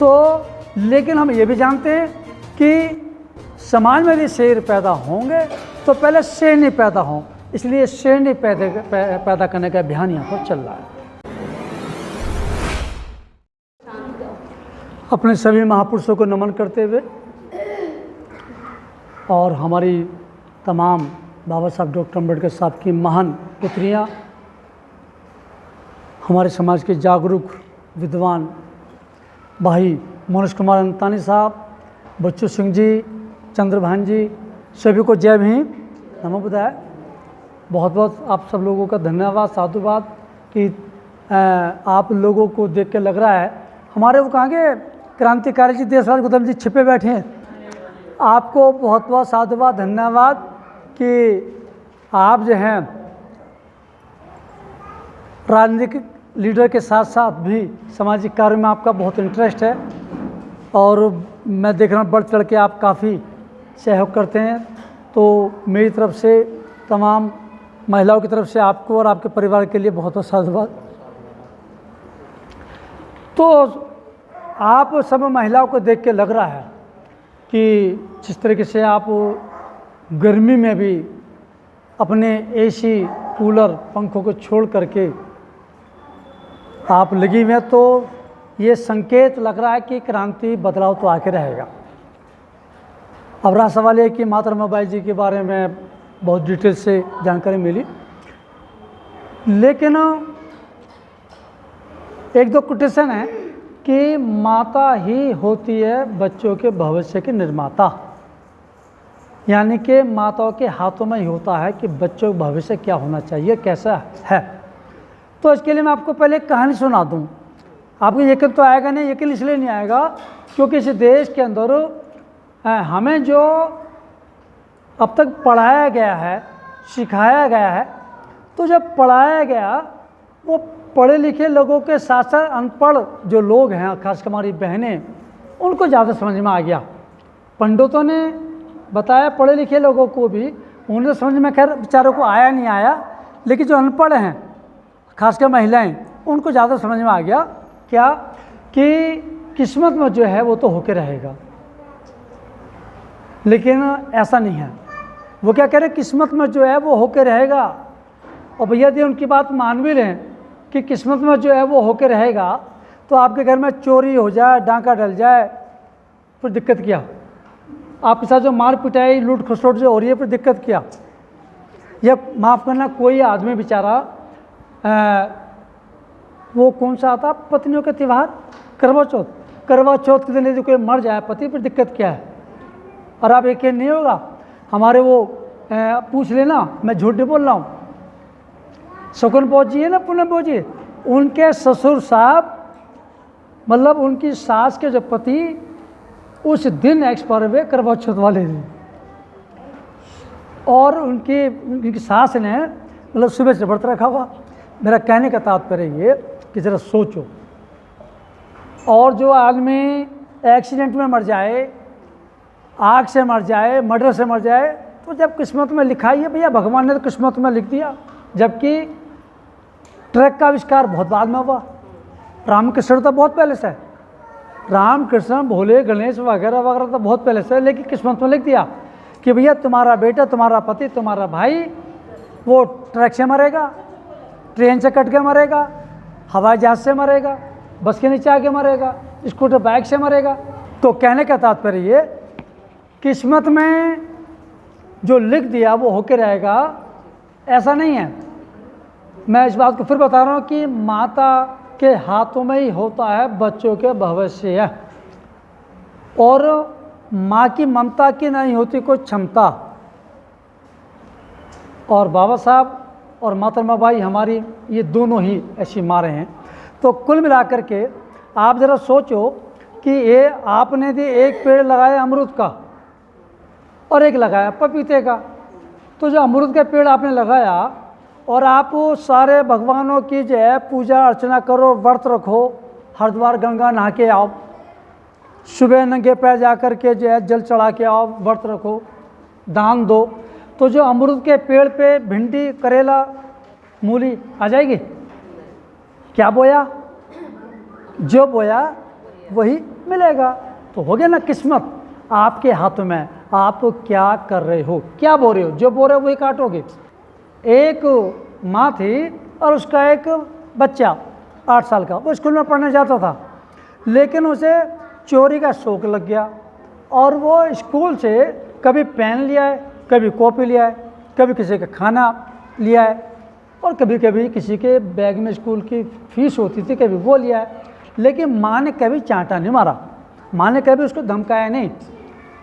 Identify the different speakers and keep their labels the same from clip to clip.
Speaker 1: तो लेकिन हम ये भी जानते हैं कि समाज में यदि शेर पैदा होंगे तो पहले शेरनी पैदा हों, इसलिए शेरनी पैदा करने का अभियान यहाँ पर चल रहा है। अपने सभी महापुरुषों को नमन करते हुए और हमारी तमाम बाबा साहब डॉक्टर अम्बेडकर साहब की महान पुत्रियाँ, हमारे समाज के जागरूक विद्वान भाई मनोज कुमार अंतानी साहब, बच्चू सिंह जी, चंद्रभान जी, सभी को जय भीम, नमो बुद्धाय। बहुत बहुत आप सब लोगों का धन्यवाद, साधुवाद कि आप लोगों को देख के लग रहा है हमारे वो कहाँ के क्रांतिकारी जी देशराज गौतम जी छिपे बैठे हैं। आपको बहुत बहुत साधुवाद, धन्यवाद कि आप जो हैं राजनीतिक लीडर के साथ साथ भी सामाजिक कार्य में आपका बहुत इंटरेस्ट है और मैं देख रहा हूँ बढ़ चढ़ के आप काफ़ी सहयोग करते हैं। तो मेरी तरफ से तमाम महिलाओं की तरफ से आपको और आपके परिवार के लिए बहुत बहुत साधुवाद। तो आप सब महिलाओं को देख के लग रहा है कि जिस तरीके से आप गर्मी में भी अपने एसी, कूलर, पंखों को छोड़ करके आप लगी हुई हैं, तो ये संकेत लग रहा है कि क्रांति बदलाव तो आके रहेगा। अब रहा सवाल है कि माता रमाबाई जी के बारे में बहुत डिटेल से जानकारी मिली, लेकिन एक दो कोटेशन है कि माता ही होती है बच्चों के भविष्य की निर्माता, यानी कि माताओं के हाथों में ही होता है कि बच्चों का भविष्य क्या होना चाहिए, कैसा है। तो इसके लिए मैं आपको पहले एक कहानी सुना दूं। आपको यकीन तो आएगा नहीं, यकीन इसलिए नहीं आएगा क्योंकि इस देश के अंदर हमें जो अब तक पढ़ाया गया है, सिखाया गया है, तो जब पढ़ाया गया वो पढ़े लिखे लोगों के साथ साथ अनपढ़ जो लोग हैं, खासकर हमारी बहनें, उनको ज़्यादा समझ में आ गया। पंडितों ने बताया पढ़े लिखे लोगों को भी, उन्हें समझ में खैर बेचारों को आया नहीं आया, लेकिन जो अनपढ़ हैं खासकर महिलाएं, उनको ज़्यादा समझ में आ गया क्या कि किस्मत में जो है वो तो होके रहेगा। लेकिन ऐसा नहीं है। वो क्या कह रहे, किस्मत में जो है वो होके रहेगा। और भैया यदि उनकी बात मान भी लें कि किस्मत में जो है वो होके रहेगा, तो आपके घर में चोरी हो जाए, डांका डल जाए, फिर दिक्कत क्या? आपके साथ जो मार पिटाई, लूट खसोट जो हो रही है, फिर दिक्कत क्या? या माफ़ करना, कोई आदमी बेचारा वो कौन सा आता पत्नियों का त्यौहार, करवा चौथ, करवा चौथ के दिन यदि कोई मर जाए पति, फिर दिक्कत क्या है? और आप यकीन नहीं होगा, हमारे वो पूछ लेना, मैं झूठ नहीं बोल रहा हूँ, शकुन बोझ जी है ना, पुनः बोझ जी, उनके ससुर साहब मतलब उनकी सास के जो पति उस दिन एक्सपायर हुए, करवा चौथ वाले दिन। और उनकी सास ने मतलब सुबह से व्रत रखा हुआ। मेरा कहने का तात्पर्य ये कि ज़रा सोचो, और जो आदमी एक्सीडेंट में मर जाए, आग से मर जाए, मर्डर से मर जाए, तो जब किस्मत में लिखा ही है भैया, भगवान ने तो किस्मत में लिख दिया। जबकि ट्रक का आविष्कार बहुत बाद में हुआ, रामकृष्ण तो बहुत पहले से है, रामकृष्ण, भोले, गणेश वगैरह वगैरह तो बहुत पहले से है, लेकिन किस्मत में लिख दिया कि भैया तुम्हारा बेटा, तुम्हारा पति, तुम्हारा भाई वो ट्रक से मरेगा, ट्रेन से कट के मरेगा, हवाई जहाज से मरेगा, बस के नीचे आके मरेगा, स्कूटर बाइक से मरेगा। तो कहने का तात्पर्य ये, किस्मत में जो लिख दिया वो होके रहेगा, ऐसा नहीं है। मैं इस बात को फिर बता रहा हूँ कि माता के हाथों में ही होता है बच्चों के भविष्य, और माँ की ममता की नहीं होती कोई क्षमता। और बाबा साहब और माता रमाबाई हमारी ये दोनों ही ऐसी माँ रहे हैं। तो कुल मिलाकर के आप ज़रा सोचो कि ये आपने यदि एक पेड़ लगाया अमरूद का और एक लगाया पपीते का, तो जो अमरूद का पेड़ आपने लगाया और आप सारे भगवानों की जो है पूजा अर्चना करो, व्रत रखो, हरिद्वार गंगा नहा के आओ, सुबह नंगे पैर जा कर के जो है जल चढ़ा के आओ, व्रत रखो, दान दो, तो जो अमरूद के पेड़ पे भिंडी, करेला, मूली आ जाएगी। क्या बोया? जो बोया वही मिलेगा। तो हो गया ना किस्मत आपके हाथों में, आप क्या कर रहे हो, क्या बो रहे हो, जो बो रहे हो वही काटोगे। एक माँ थी और उसका एक बच्चा 8 साल का, वो स्कूल में पढ़ने जाता था, लेकिन उसे चोरी का शौक लग गया और वो स्कूल से कभी पेन लिया है, कभी कॉपी लिया है, कभी किसी का खाना लिया है और कभी कभी किसी के बैग में स्कूल की फीस होती थी कभी वो लिया है। लेकिन माँ ने कभी चांटा नहीं मारा, माँ ने कभी उसको धमकाया नहीं,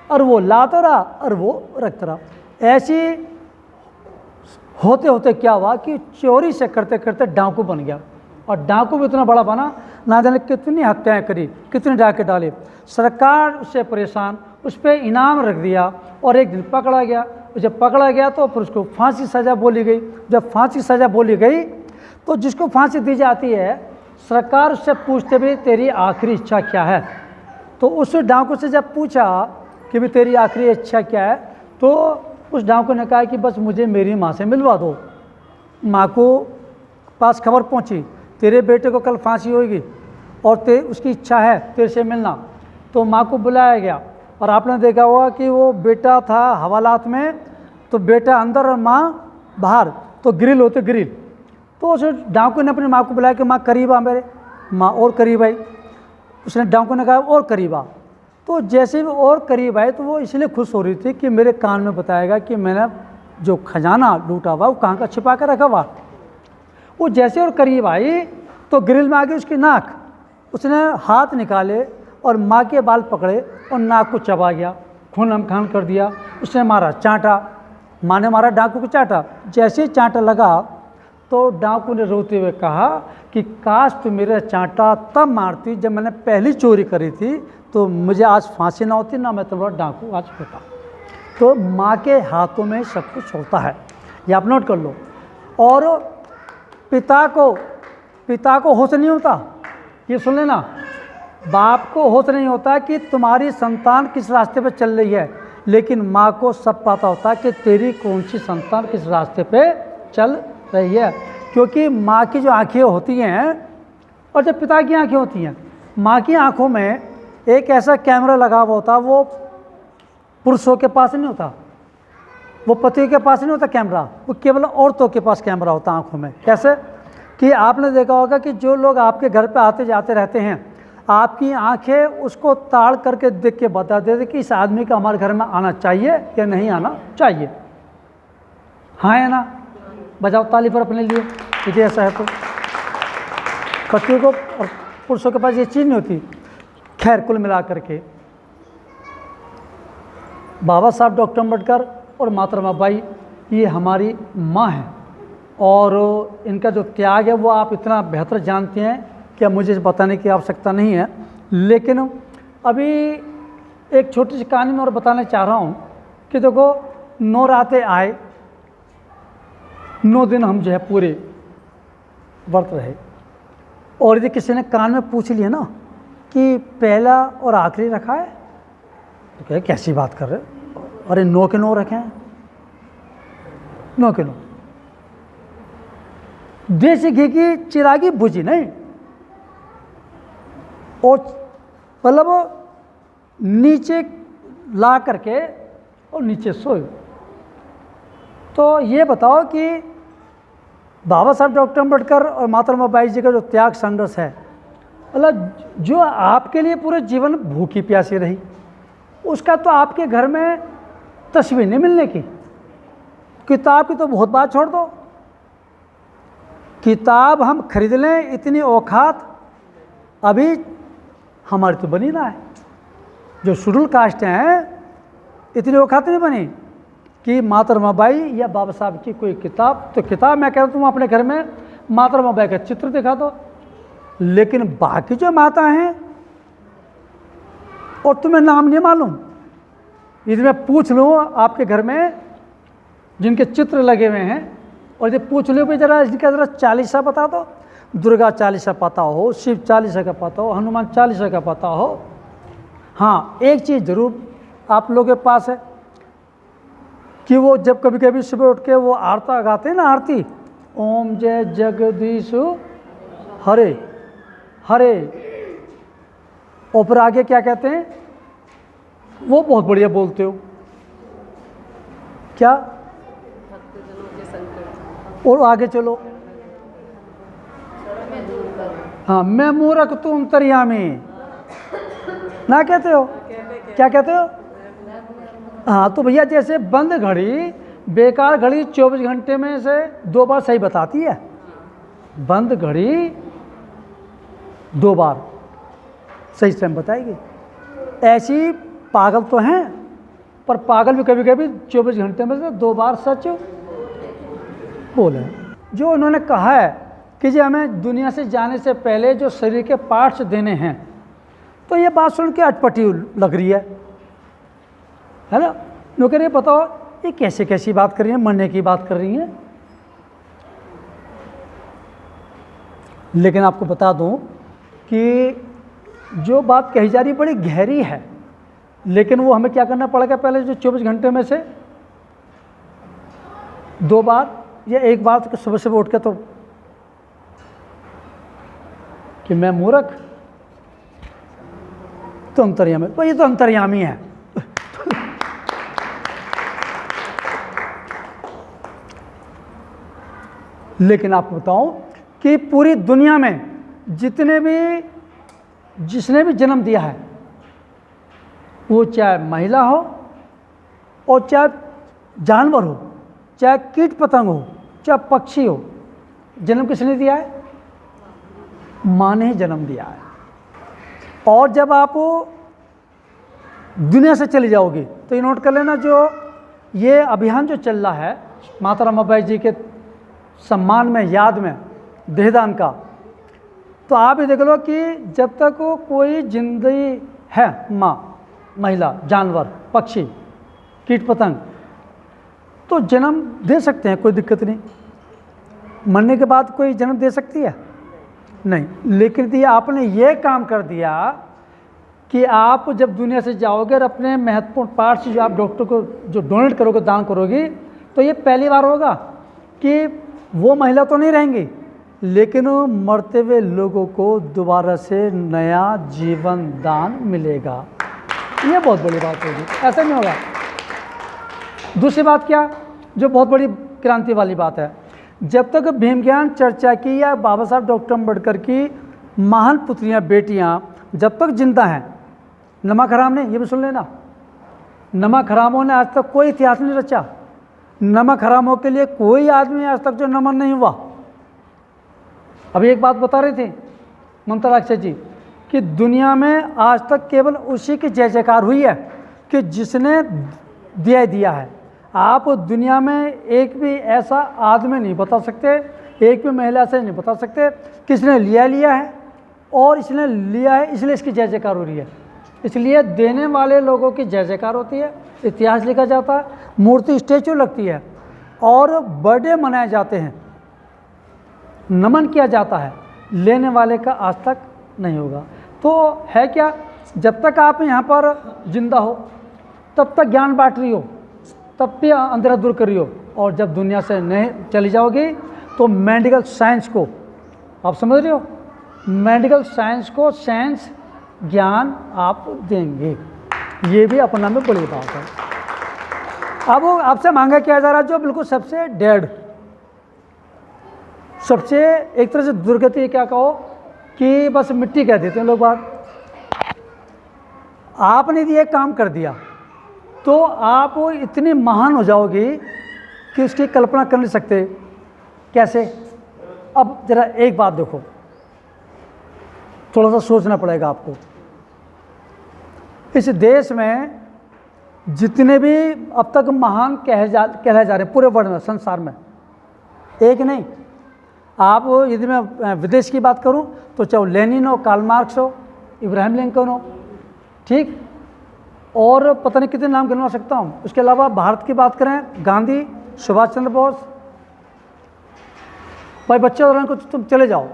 Speaker 1: और वो लाता रहा और वो रखता रहा। ऐसी होते होते क्या हुआ कि चोरी से करते करते डाकू बन गया, और डाकू भी इतना बड़ा बना, ना जाने कितनी हत्याएं करी, कितने डाके डाले। सरकार उससे परेशान, उस पर इनाम रख दिया और एक दिन पकड़ा गया। जब पकड़ा गया तो फिर उसको फांसी सज़ा बोली गई। जब फांसी सज़ा बोली गई तो जिसको फांसी दी जाती है सरकार उससे पूछते भी तेरी आखिरी इच्छा क्या है। तो उस डाकू से जब पूछा कि भी तेरी आखिरी इच्छा क्या है, तो उस डाकू ने कहा कि बस मुझे मेरी माँ से मिलवा दो। माँ को पास खबर पहुँची तेरे बेटे को कल फांसी होगी और उसकी इच्छा है तेरे से मिलना। तो माँ को बुलाया गया और आपने देखा होगा कि वो बेटा था हवालात में, तो बेटा अंदर और माँ बाहर, तो ग्रिल होते ग्रिल। तो उस डाकू ने अपनी माँ को बुलाया कि माँ करीब आ मेरे। माँ और करीब आई। उसने डाकू ने कहा और करीब आ। तो जैसे भी और करीब आए तो वो इसलिए खुश हो रही थी कि मेरे कान में बताएगा कि मैंने जो खजाना लूटा हुआ वो कहाँ का छिपा कर रखा हुआ। वो जैसे और करीब आई तो ग्रिल में आ गई उसकी नाक। उसने हाथ निकाले और माँ के बाल पकड़े और नाक को चबा गया, खून हमखान कर दिया। उसने मारा चांटा, माँ ने मारा डाकू को चांटा। जैसे ही चांटा लगा तो डाकू ने रोते हुए कहा कि काश तो मेरा चांटा तब मारती जब मैंने पहली चोरी करी थी, तो मुझे आज फांसी ना होती, ना मैं तुम्हारा डाकू आज होता। तो माँ के हाथों में सब कुछ होता है, ये आप नोट कर लो। और पिता को होश नहीं होता, ये सुन लेना, बाप को होश नहीं होता कि तुम्हारी संतान किस रास्ते पे चल रही है, लेकिन माँ को सब पता होता है कि तेरी कौन सी संतान किस रास्ते पे चल रही है। क्योंकि माँ की जो आँखें होती हैं और जब पिता की आँखें होती हैं, माँ की आँखों में एक ऐसा कैमरा लगा हुआ होता, वो पुरुषों के पास नहीं होता, वो पतियों के पास नहीं होता कैमरा, वो केवल औरतों के पास कैमरा होता आँखों में। कैसे कि आपने देखा होगा कि जो लोग आपके घर पे आते जाते रहते हैं, आपकी आंखें उसको ताड़ करके देख के बता देते कि इस आदमी का हमारे घर में आना चाहिए या नहीं आना चाहिए। हाँ या ना? बजाओ ताली पर अपने लिए, यदि ऐसा है तो। पतियों को और पुरुषों के पास ये चीज़ नहीं होती। खैर, कुल मिला करके बाबा साहब डॉक्टर अम्बेडकर और मातृमा बाई ये हमारी माँ हैं, और इनका जो त्याग है वो आप इतना बेहतर जानते हैं कि अब मुझे बताने की आवश्यकता नहीं है। लेकिन अभी एक छोटी सी कहानी में और बताना चाह रहा हूँ कि देखो, 9 रातें आए, 9 दिन हम जो है पूरे व्रत रहे, और यदि किसी ने कान में पूछ लिया ना कि पहला और आखिरी रखा है, तो कहे कैसी बात कर रहे हो, अरे 9 के 9 रखे हैं, 9 के 9। देसी घी की चिरागी बुझी नहीं, और मतलब नीचे ला करके और नीचे सोए। तो ये बताओ कि बाबा साहब डॉक्टर अम्बेडकर और मातृमा बाई जी का जो त्याग संघर्ष है, मतलब जो आपके लिए पूरे जीवन भूखी प्यासी रही, उसका तो आपके घर में तस्वीर नहीं मिलने की। किताब की तो बहुत बात छोड़ दो, किताब हम खरीद लें इतनी औकात अभी हमारी तो बनी ना है। जो शेड्यूल कास्ट हैं इतनी औकात नहीं बनी कि मातृमा बाई या बाबा साहब की कोई किताब, तो किताब मैं कह रहा हूँ तुम अपने घर में मातृमा बाई का चित्र दिखा दो, लेकिन बाकी जो माता हैं और तुम्हें नाम नहीं मालूम, यदि मैं पूछ लूँ आपके घर में जिनके चित्र लगे हुए हैं, और यदि पूछ लो भाई जरा इनका जरा 40सा बता दो, दुर्गा 40सा पता हो, शिव 40सा का पता हो, हनुमान 40सा का पता हो। हाँ, एक चीज़ जरूर आप लोगों के पास है कि वो जब कभी कभी सुबह उठ के वो आरता गाते हैं ना, आरती, ओम जय जगदीश हरे हरे, और फिर आगे क्या कहते हैं, वो बहुत बढ़िया बोलते हो क्या, और आगे चलो, हाँ मैं मूर्ख तू अंतर्यामी ना कहते हो, क्या कहते हो? हाँ तो भैया जैसे बंद घड़ी, बेकार घड़ी 24 घंटे में से 2 बार सही बताती है, बंद घड़ी 2 बार सही टाइम बताएगी। ऐसी पागल तो हैं, पर पागल भी कभी कभी 24 घंटे में से 2 बार सच बोले। जो उन्होंने कहा है कि जी हमें दुनिया से जाने से पहले जो शरीर के पार्ट्स देने हैं, तो ये बात सुन के अटपटी लग रही है ना। लोग कह रहे बताओ ये कैसे कैसी बात कर रही है, मरने की बात कर रही हैं। लेकिन आपको बता दूं कि जो बात कही जा रही बड़ी गहरी है, लेकिन वो हमें क्या करना पड़ेगा, पहले जो 24 घंटे में से 2 बार या 1 बार तो सुबह सुबह उठ के तो कि मैं मूर्ख तो अंतर्यामी, तो ये तो अंतर्यामी है। लेकिन आपको बताऊं कि पूरी दुनिया में जिसने भी जन्म दिया है, वो चाहे महिला हो और चाहे जानवर हो, चाहे कीट पतंग हो, चाहे पक्षी हो, जन्म किसने दिया है? माँ ने ही जन्म दिया है। और जब आप दुनिया से चली जाओगी तो ये नोट कर लेना, जो ये अभियान जो चल रहा है माता रमाबाई जी के सम्मान में, याद में, देहदान का, तो आप ये देख लो कि जब तक कोई जिंदगी है, माँ, महिला, जानवर, पक्षी, कीट पतंग, तो जन्म दे सकते हैं, कोई दिक्कत नहीं। मरने के बाद कोई जन्म दे सकती है? नहीं। लेकिन ये आपने ये काम कर दिया कि आप जब दुनिया से जाओगे और अपने महत्वपूर्ण पार्ट्स जो आप डॉक्टर को जो डोनेट करोगे, दान करोगी, तो ये पहली बार होगा कि वो महिला तो नहीं रहेंगी, लेकिन मरते हुए लोगों को दोबारा से नया जीवन दान मिलेगा। ये बहुत बड़ी बात होगी, ऐसा नहीं होगा। दूसरी बात क्या, जो बहुत बड़ी क्रांति वाली बात है, जब तक भीम ज्ञान चर्चा की या बाबा साहब डॉक्टर अम्बेडकर की महान पुत्रियां, बेटियां जब तक जिंदा हैं, नमक हराम ने, ये भी सुन लेना, नमक हरामों ने आज तक कोई इतिहास नहीं रचा। नमक हरामों के लिए कोई आदमी आज तक जो नमन नहीं हुआ। अभी एक बात बता रहे थे ममता राक्षस जी कि दुनिया में आज तक केवल उसी की जय जयकार हुई है कि जिसने दिया है। आप दुनिया में एक भी ऐसा आदमी नहीं बता सकते, एक भी महिला से नहीं बता सकते किसने लिया है और इसने लिया है इसलिए इसकी जय जयकार हो रही है। इसलिए देने वाले लोगों की जय जयकार होती है, इतिहास लिखा जाता है, मूर्ति स्टैचू लगती है और बर्थडे मनाए जाते हैं, नमन किया जाता है। लेने वाले का आज तक नहीं होगा। तो है क्या, जब तक आप यहाँ पर जिंदा हो तब तक ज्ञान बांट रही हो, तब भी अंधेरा दूर कर रही हो, और जब दुनिया से नहीं चली जाओगी तो मेडिकल साइंस को, आप समझ रहे हो, मेडिकल साइंस को साइंस ज्ञान आप देंगे। ये भी अपना में बड़ी बात है। अब वो आपसे मांगा क्या जा रहा है, जो बिल्कुल सबसे डेड, सबसे एक तरह से दुर्गति, क्या कहो कि बस मिट्टी कह देते हैं लोग बात। आपने ये काम कर दिया तो आप इतनी महान हो जाओगी कि उसकी कल्पना कर नहीं सकते। कैसे? अब जरा एक बात देखो, थोड़ा सा सोचना पड़ेगा आपको। इस देश में जितने भी अब तक महान कहलाए जा रहे हैं पूरे वर्ल्ड में, संसार में, एक नहीं, आप यदि मैं विदेश की बात करूं तो चाहे लेनिन हो, कार्ल मार्क्स हो, इब्राहिम लिंकन हो, ठीक, और पता नहीं कितने नाम गिनवा सकता हूं। उसके अलावा भारत की बात करें, गांधी, सुभाष चंद्र बोस। भाई बच्चे और को तुम चले जाओ।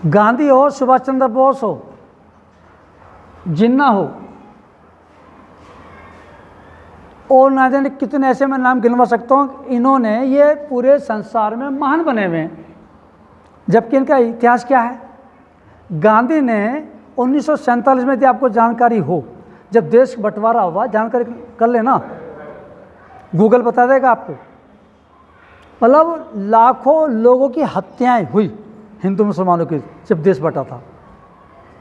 Speaker 1: गांधी हो, सुभाष चंद्र बोस हो, जिन्ना हो, और ना जाने कितने ऐसे मैं नाम गिनवा सकता हूँ। इन्होंने ये पूरे संसार में महान बने हुए हैं। जबकि इनका इतिहास क्या है? गांधी ने 1947 में, यदि आपको जानकारी हो, जब देश बंटवारा हुआ, जानकारी कर लेना, गूगल बता देगा आपको, मतलब लाखों लोगों की हत्याएं हुई हिंदू मुसलमानों की जब देश बटा था।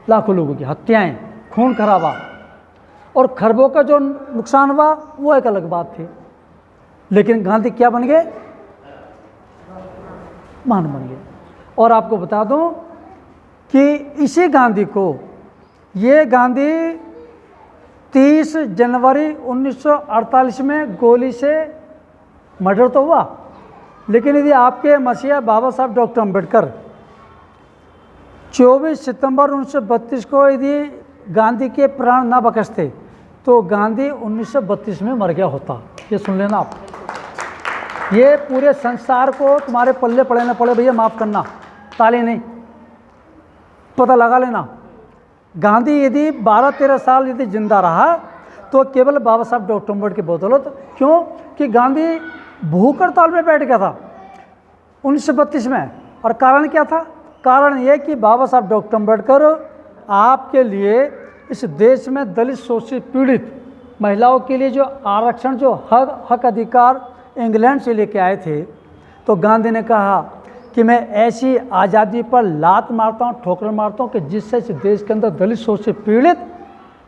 Speaker 1: लाखों लोगों की हत्याएं, खून खराबा, और खरबों का जो नुकसान हुआ वो एक अलग बात थी। लेकिन गांधी क्या बन गए? महान बन गए। और आपको बता दूं कि इसी गांधी को, ये गांधी 30 जनवरी 1948 में गोली से मर्डर तो हुआ, लेकिन यदि आपके मसीहा बाबा साहब डॉक्टर अम्बेडकर 24 सितंबर 1932 को यदि गांधी के प्राण ना बख्शते तो गांधी 1932 में मर गया होता। ये सुन लेना आप, ये पूरे संसार को तुम्हारे पल्ले पड़े ना पड़े भैया, माफ़ करना, ताली नहीं, पता लगा लेना। गांधी यदि 12-13 साल यदि जिंदा रहा तो केवल बाबा साहब डॉक्टर अम्बेडकर की बदौलत। क्यों? कि गांधी भूख हड़ताल में बैठ गया था 1932 में, और कारण क्या था? कारण ये कि बाबा साहब डॉक्टर अम्बेडकर आपके लिए इस देश में दलित, शोषित, पीड़ित महिलाओं के लिए जो आरक्षण, जो हक अधिकार इंग्लैंड से लेके आए थे, तो गांधी ने कहा कि मैं ऐसी आज़ादी पर लात मारता हूँ, ठोकर मारता हूँ कि जिससे इस देश के अंदर दलित, शोषित, पीड़ित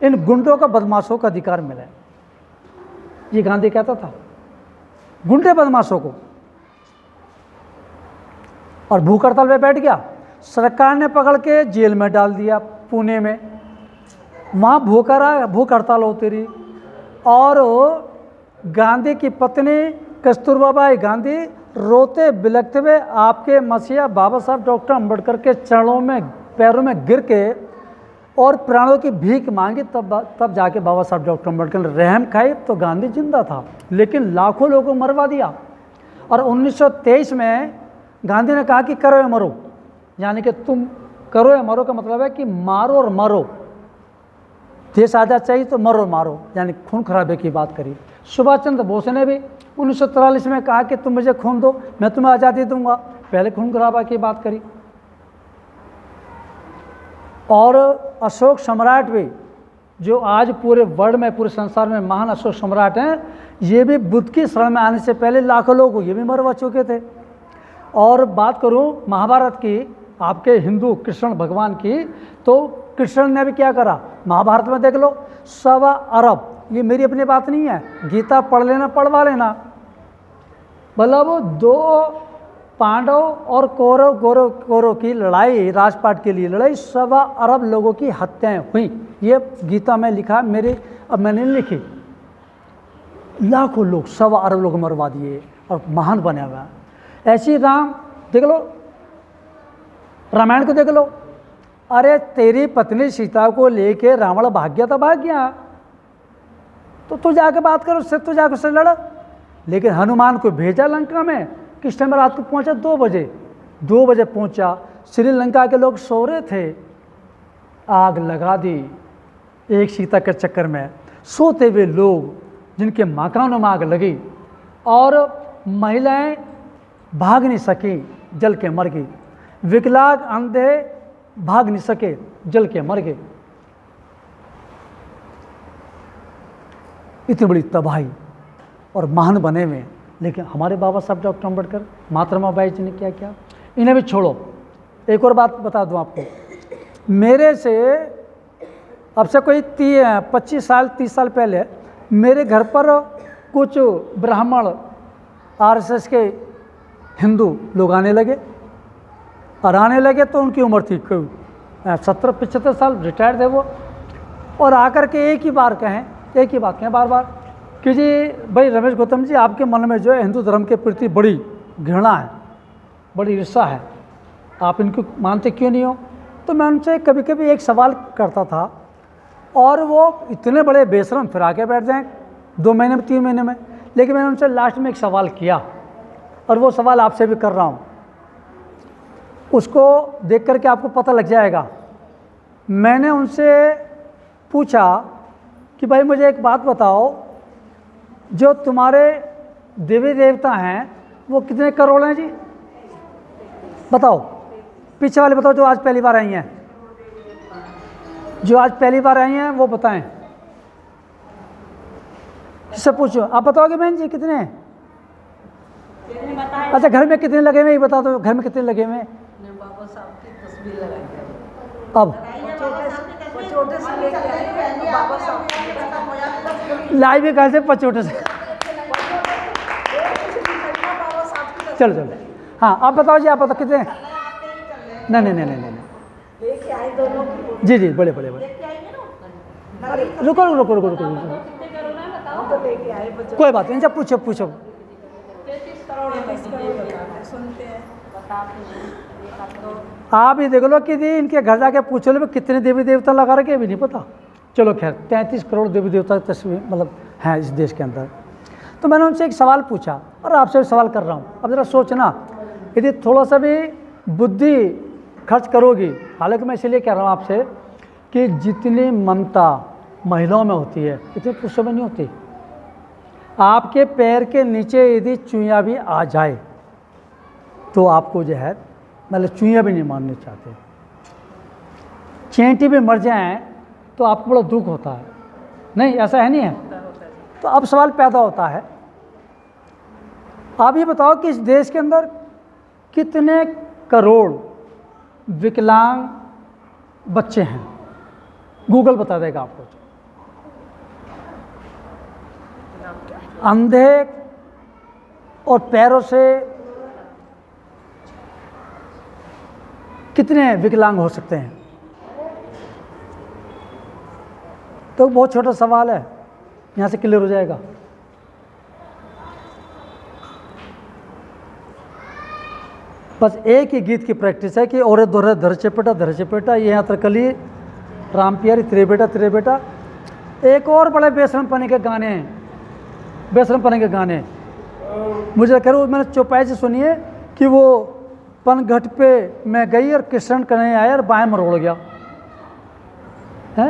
Speaker 1: इन गुंडों का, बदमाशों का अधिकार मिले। ये गांधी कहता था, गुंडे बदमाशों को। और भूख हड़ताल पे बैठ गया, सरकार ने पकड़ के जेल में डाल दिया पुणे में, वहाँ भूख हड़ताल होती रही। और गांधी की पत्नी कस्तूरबा बाई गांधी रोते बिलखते हुए आपके मसीहा बाबा साहब डॉक्टर अम्बेडकर के चरणों में, पैरों में गिर के और प्राणों की भीख मांगी, तब जाके बाबा साहब डॉक्टर अम्बेडकर ने रहम खाई, तो गांधी जिंदा था। लेकिन लाखों लोगों को मरवा दिया। और 1923 में गांधी ने कहा कि करो या मरो, यानी कि तुम करो या मरो का मतलब है कि मारो और मरो, देश आज़ाद चाहिए तो मरो मारो, यानी खून खराबे की बात करी। सुभाष चंद्र बोस ने भी 1943 में कहा कि तुम मुझे खून दो, मैं तुम्हें आज़ादी दूंगा, पहले खून खराबा की बात करी। और अशोक सम्राट भी, जो आज पूरे वर्ल्ड में, पूरे संसार में महान अशोक सम्राट हैं, ये भी बुद्ध की शरण में आने से पहले लाखों लोग ये भी मरवा चुके थे। और बात करूं महाभारत की, आपके हिंदू कृष्ण भगवान की, तो कृष्ण ने भी क्या करा, महाभारत में देख लो, 1.25 अरब, ये मेरी अपनी बात नहीं है, गीता पढ़ लेना, पढ़वा लेना, मतलब 2 पांडव और कौरव की लड़ाई, राजपाट के लिए लड़ाई, 1.25 अरब लोगों की हत्याएं हुई। ये गीता में लिखा, मेरे अब मैंने लिखी। लाखों लोग, 1.25 अरब लोग मरवा दिए और महान बने हुआ। ऐसी राम देख लो, रामायण को देख लो, अरे तेरी पत्नी सीता को लेके रावण भाग गया था, भाग गया, तो तू जाके बात करो उससे, तू जाकर उससे लड़। लेकिन हनुमान को भेजा लंका में, किस टाइम रात को पहुंचा, 2 बजे, 2 बजे पहुंचा, श्रीलंका के लोग सो रहे थे, आग लगा दी एक सीता के चक्कर में। सोते हुए लोग जिनके मकानों में आग लगी, और महिलाएं भाग नहीं सकी, जल के मर गई, विकलांग अंधे भाग नहीं सके, जल के मर गए। इतनी बड़ी तबाही और महान बने हुए। लेकिन हमारे बाबा साहब डॉक्टर अम्बेडकर, महात्मा बाई जी ने क्या किया, इन्हें भी छोड़ो। एक और बात बता दूं आपको, मेरे से अब से कोई 25 साल 30 साल पहले मेरे घर पर कुछ ब्राह्मण आरएसएस के हिंदू लोग आने लगे, और आने लगे तो उनकी उम्र थी 70-75 साल, रिटायर्ड थे वो, और आकर के एक ही बात कहें बार बार कि जी भाई रमेश गौतम जी, आपके मन में जो है हिंदू धर्म के प्रति बड़ी घृणा है, बड़ी ईर्ष्या है, आप इनको मानते क्यों नहीं हो? तो मैं उनसे कभी कभी एक सवाल करता था, और वो इतने बड़े बेशरम फिर आके बैठ जाएं 2 महीने में, 3 महीने में। लेकिन मैंने उनसे लास्ट में एक सवाल किया, और वो सवाल आपसे भी कर रहा हूँ, उसको देख करके आपको पता लग जाएगा। मैंने उनसे पूछा कि भाई मुझे एक बात बताओ, जो तुम्हारे देवी देवता हैं वो कितने करोड़ हैं जी, बताओ? पीछे वाले बताओ जो आज पहली बार आई हैं, जो आज पहली बार आई हैं वो बताएं। किससे पूछो, आप बताओगे बहन जी कितने हैं? अच्छा घर में कितने लगे हुए ये बता दो, घर में कितने लगे हुए?
Speaker 2: बाबा साहब की तस्वीर लगाई है।
Speaker 1: अब
Speaker 2: छोटे से लेके आए बाबा साहब
Speaker 1: लाइव कहा से पचोटे से। चलो चलो, हाँ आप बताओ जी, आप बताओ कितने? नहीं नहीं नहीं नहीं नहीं,
Speaker 2: लेके आए दोनों की।
Speaker 1: जी जी बड़े बड़े बड़े, रुको रुको रुको रुको रुको,
Speaker 2: तो लेके आए बच्चों।
Speaker 1: कोई बात नहीं, जब पूछो पूछो।
Speaker 2: 33 करोड़ सुनते हैं,
Speaker 1: आप ये देख लो कि जी इनके घर जाके पूछ लो कितने देवी देवता लगा रखे भी नहीं पता। चलो खैर 33 करोड़ देवी देवता की तस्वीर मतलब हैं इस देश के अंदर। तो मैंने उनसे एक सवाल पूछा और आपसे भी सवाल कर रहा हूँ। अब ज़रा सोचना, यदि थोड़ा सा भी बुद्धि खर्च करोगी, हालांकि मैं इसलिए कह रहा हूँ आपसे कि जितनी ममता महिलाओं में होती है इतनी पुरुषों में नहीं होती। आपके पैर के नीचे यदि चुईया भी आ जाए तो आपको जो है मतलब चुईया भी नहीं मारने चाहते। चींटी भी मर जाएं तो आपको बड़ा दुख होता है, नहीं ऐसा है नहीं है? तो अब सवाल पैदा होता है, आप ये बताओ कि इस देश के अंदर कितने करोड़ विकलांग बच्चे हैं? गूगल बता देगा आपको। अंधे और पैरों से कितने विकलांग हो सकते हैं? तो बहुत छोटा सवाल है, यहाँ से क्लियर हो जाएगा। बस एक ही गीत की प्रैक्टिस है कि औरत दोहरे धर चपेटा ये यहाँ तरकली राम प्यारी तेरे बेटा। एक और बड़े बेशरम पने के गाने हैं, बेशरम पने के गाने मुझे कह रहा मैंने चौपाई से सुनिए कि वो पनघट पे मैं गई और कृष्ण करने आया और बाएं मरोड़ गया है।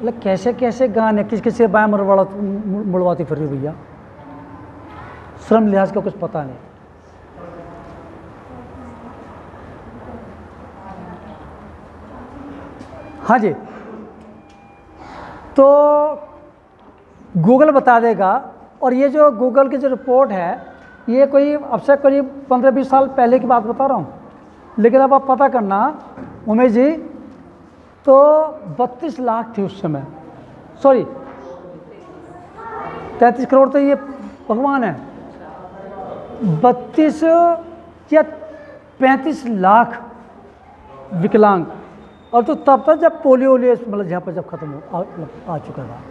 Speaker 1: मतलब कैसे कैसे गाने, किस किस से बाएं मुड़वाती फिर रही भैया, श्रम लिहाज का कुछ पता नहीं। हाँ जी, तो गूगल बता देगा। और ये जो गूगल की जो रिपोर्ट है ये कोई अब से करीब 15-20 साल पहले की बात बता रहा हूँ, लेकिन अब आप पता करना उमेश जी, तो 32 लाख थी उस समय, सॉरी 33 करोड़ तो ये भगवान है, 32 या 35 लाख विकलांग। और तो तब तक जब पोलियो मतलब यहाँ पर जब खत्म आ चुका था।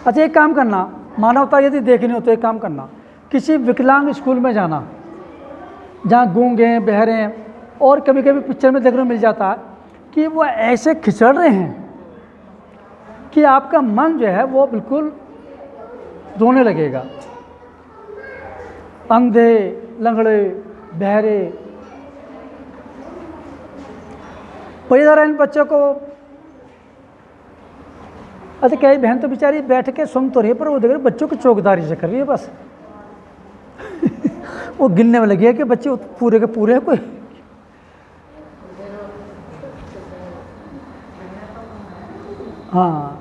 Speaker 1: अच्छा एक काम करना, मानवता यदि देखनी हो तो एक काम करना, किसी विकलांग स्कूल में जाना जहाँ गूंगे हैं बहरे हैं, और कभी कभी पिक्चर में देखने को मिल जाता है कि वो ऐसे खिचड़ रहे हैं कि आपका मन जो है वो बिल्कुल रोने लगेगा। अंधे लंगड़े बहरे, परिवार इन बच्चों को। अच्छा कई बहन तो बेचारी बैठ के सुन तो रही है पर वो देख रहे बच्चों की चौकीदारी से कर रही है बस वो गिनने में लगी है कि बच्चे पूरे के पूरे हैं कोई। हाँ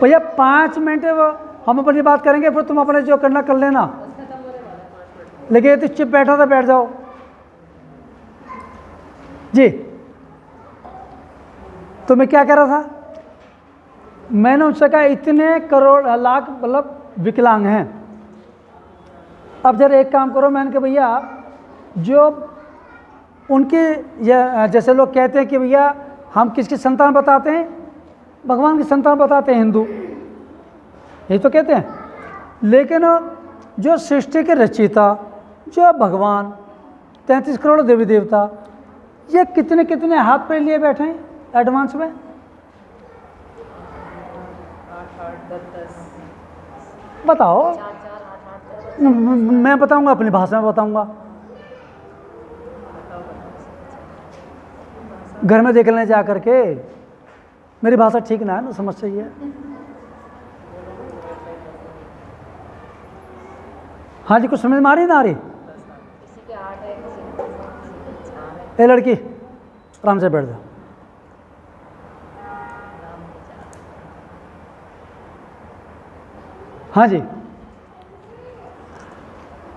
Speaker 1: भैया 5 मिनट हम अपनी बात करेंगे, फिर तुम अपने जो करना कर लेना, लेकिन तो चुप बैठा था बैठ जाओ जी। तो मैं क्या कह रहा था, मैंने उनसे कहा इतने करोड़ लाख मतलब विकलांग हैं। अब जरा एक काम करो, मैंने कहा भैया जो उनके जैसे लोग कहते हैं कि भैया हम किसकी संतान बताते हैं, भगवान की संतान बताते हैं हिंदू, यही तो कहते हैं। लेकिन जो सृष्टि के रचयिता जो भगवान 33 करोड़ देवी देवता, ये कितने कितने हाथ पे लिए बैठे हैं एडवांस में।
Speaker 2: 8-10
Speaker 1: बताओ, मैं बताऊंगा अपनी भाषा में बताऊंगा, घर में देख लेने जा करके। मेरी भाषा ठीक ना है ना, समझ चाहिए। हाँ जी, कुछ समझ में आ रही ना आ रही? ए लड़की आराम से बैठ जाओ। हाँ जी,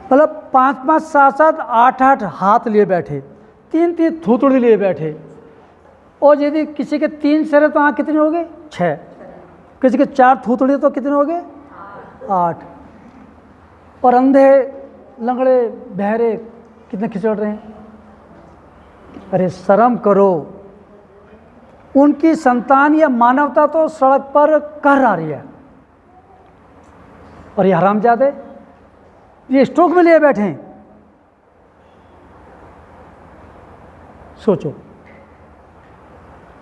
Speaker 1: मतलब 5-5, 7-7, 8-8 हाथ लिए बैठे, 3-3 थूथड़ी लिए बैठे। और यदि किसी के 3 सिर है तो आँख कितनी हो गई? 6। किसी के 4 थूथड़ी तो कितने हो गए? 8। और अंधे, लंगड़े, बहरे कितने खिचड़ रहे हैं? अरे शर्म करो। उनकी संतान या मानवता तो सड़क पर कर आ रही है, और ये हरामजादे ये स्ट्रोक में लिए बैठे हैं। सोचो।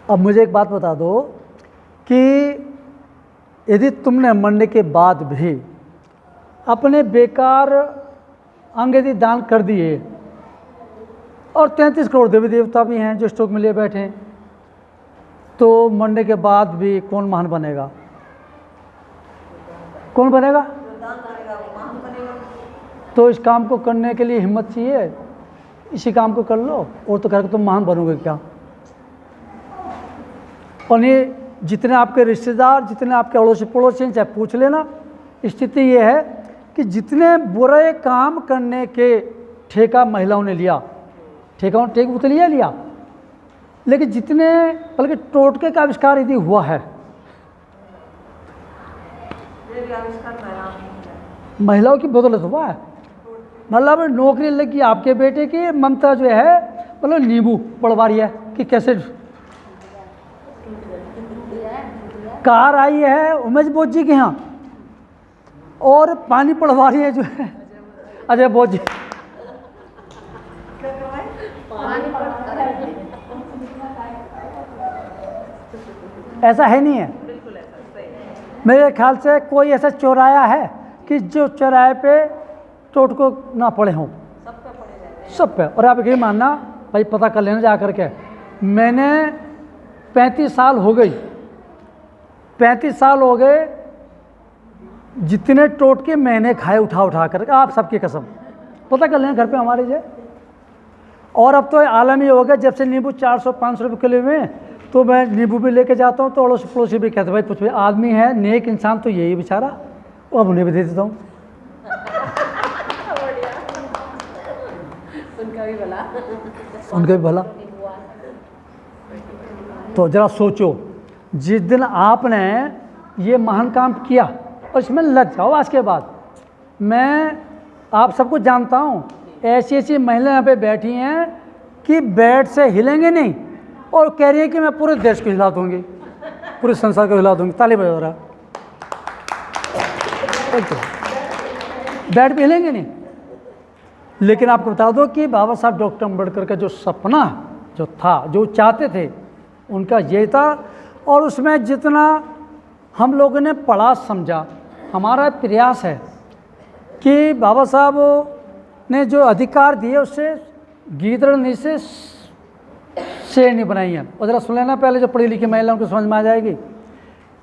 Speaker 1: अब मुझे एक बात बता दो कि यदि तुमने मरने के बाद भी अपने बेकार अंग यदि दान कर दिए, और 33 करोड़ देवी देवता भी हैं जो स्ट्रोक में लिए बैठे हैं, तो मरने के बाद भी कौन महान बनेगा? कौन बनेगा? तो इस काम को करने के लिए हिम्मत चाहिए, इसी काम को कर लो, और तो कह तुम महान बनोगे क्या? और ये जितने आपके रिश्तेदार, जितने आपके अड़ोसी पड़ोसी हैं, चाहे पूछ लेना, स्थिति ये है कि जितने बुरे काम करने के ठेका महिलाओं ने लिया, ठेका तो लिया, लेकिन जितने बल्कि टोटके का आविष्कार यदि हुआ है, महिलाओं की बदौलत हुआ है। मतलब नौकरी लगी आपके बेटे की, ममता जो है मतलब नींबू पड़वा रही है कि कैसे। कार आई है उमेश बोस जी के यहाँ, और पानी पड़वा रही है जो है अजय बोस जी। ऐसा है नहीं है। मेरे ख्याल से कोई ऐसा चौराया है कि जो चौराहे पे टोट को ना पड़े हों, सब पे। और आप यही मानना भाई, पता कर लेना जा कर के। मैंने 35 साल हो गई, 35 साल हो गए जितने टोटके मैंने खाए उठा कर, आप सबकी कसम, पता कर लेना घर पे हमारे जो। और अब तो आलम ही हो गया, जब से नींबू 400-500 रुपये किलो में, तो मैं नींबू भी लेके जाता हूँ तो अड़ोसी पड़ोसी भी कहते भाई कुछ आदमी है नेक इंसान तो यही बेचारा, वो अब उन्हें भी दे देता हूँ। उनका भी भला। तो जरा सोचो, जिस दिन आपने ये महान काम किया और इसमें लग जाओ। आज के बाद मैं आप सबको जानता हूँ, ऐसी ऐसी महिलाएं यहाँ पे बैठी हैं कि बेड से हिलेंगे नहीं, और कह रही है कि मैं पूरे देश को हिला दूंगी, पूरे संसार को हिला दूंगी। ताली बजा रहा, बेड पे हिलेंगे नहीं। लेकिन आपको बता दो कि बाबा साहब डॉक्टर अम्बेडकर का जो सपना जो था, जो चाहते थे, उनका ये था। और उसमें जितना हम लोगों ने पढ़ा समझा, हमारा प्रयास है कि बाबा साहब ने जो अधिकार दिए उससे गीदड़ नहीं से शेर नहीं बनाई है। और ज़रा सुन लेना, पहले जो पढ़ी लिखी महिलाओं को समझ में आ जाएगी।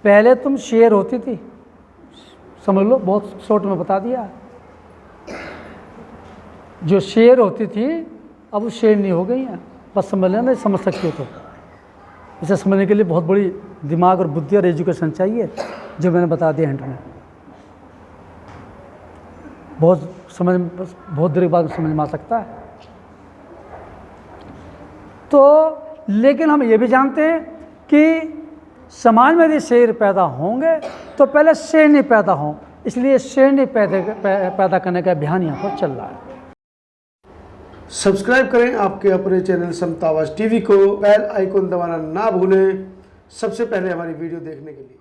Speaker 1: पहले तुम शेर होती थी, समझ लो, बहुत शॉर्ट में बता दिया। जो शेर होती थी अब वो शेर नहीं हो गई हैं, बस समझ लेना, समझ सकती हो तो। इसे समझने के लिए बहुत बड़ी दिमाग और बुद्धि और एजुकेशन चाहिए, जो मैंने बता दिया हिंट में। बहुत देर बाद समझ में आ सकता है। तो लेकिन हम ये भी जानते हैं कि समाज में यदि शेर पैदा होंगे तो पहले शेर नहीं पैदा हों, इसलिए शेर नहीं पैदा करने का अभियान यहाँ पर चल रहा है।
Speaker 3: सब्सक्राइब करें आपके अपने चैनल समता आवाज़ टीवी को, बेल आइकन दबाना ना भूलें सबसे पहले हमारी वीडियो देखने के लिए।